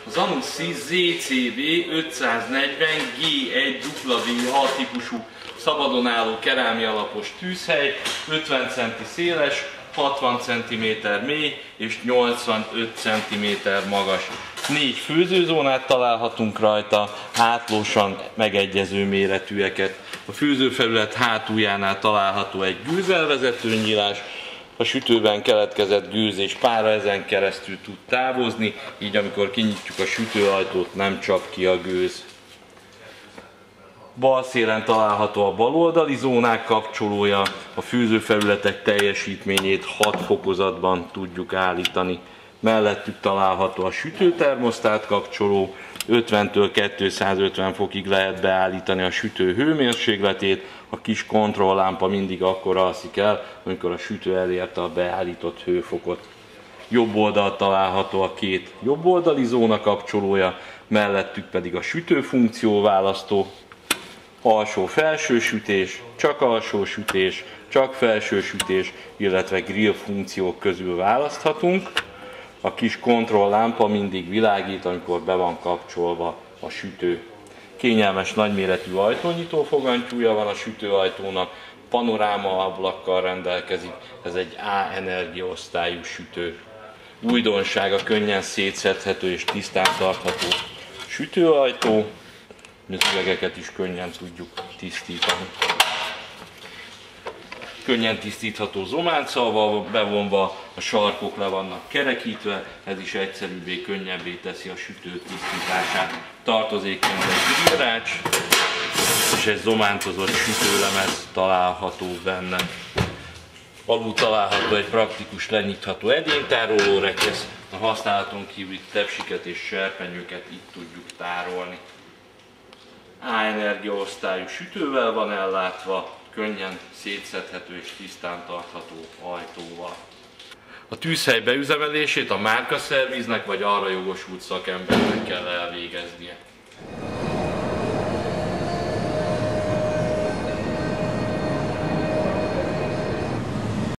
Az Anussi ZCB 540 G1W6 típusú szabadon álló kerámia alapos tűzhely, 50 cm széles, 60 cm mély és 85 cm magas. 4 főzőzónát találhatunk rajta, átlósan megegyező méretűeket. A főzőfelület hátuljánál található egy gőzelvezető nyílás, a sütőben keletkezett gőz és pára ezen keresztül tud távozni, így amikor kinyitjuk a sütőajtót, nem csap ki a gőz. Bal szélen található a baloldali zónák kapcsolója, a főzőfelületek teljesítményét 6 fokozatban tudjuk állítani. Mellettük található a sütőtermosztát kapcsoló, 50-től 250 fokig lehet beállítani a sütő hőmérsékletét, a kis kontrolllámpa mindig akkor alszik el, amikor a sütő elérte a beállított hőfokot. Jobb oldalt található a 2 jobboldali zóna kapcsolója, mellettük pedig a sütőfunkció választó, alsó-felső sütés, csak alsó sütés, csak felső sütés, illetve grill funkciók közül választhatunk. A kis kontrolllámpa mindig világít, amikor be van kapcsolva a sütő. Kényelmes nagyméretű ajtónyitó fogantyúja van a sütőajtónak, panoráma ablakkal rendelkezik, ez egy A energiaosztályú sütő. Újdonság a könnyen szétszedhető és tisztán tartható sütőajtó, az üvegeket is könnyen tudjuk tisztítani. Könnyen tisztítható zománccal bevonva, a sarkok le vannak kerekítve, ez is egyszerűbbé, könnyebbé teszi a sütő tisztítását. Tartozékként egy grillrács és egy zomántozott sütőlemez található benne. Alul található egy praktikus lenyitható edénytároló rekesz, a használaton kívüli tepsiket és serpenyőket itt tudjuk tárolni. A energiaosztályú sütővel van ellátva, könnyen szétszedhető és tisztán tartható ajtóval. A tűzhely beüzemelését a márkaszerviznek vagy arra jogosult szakembernek kell elvégeznie.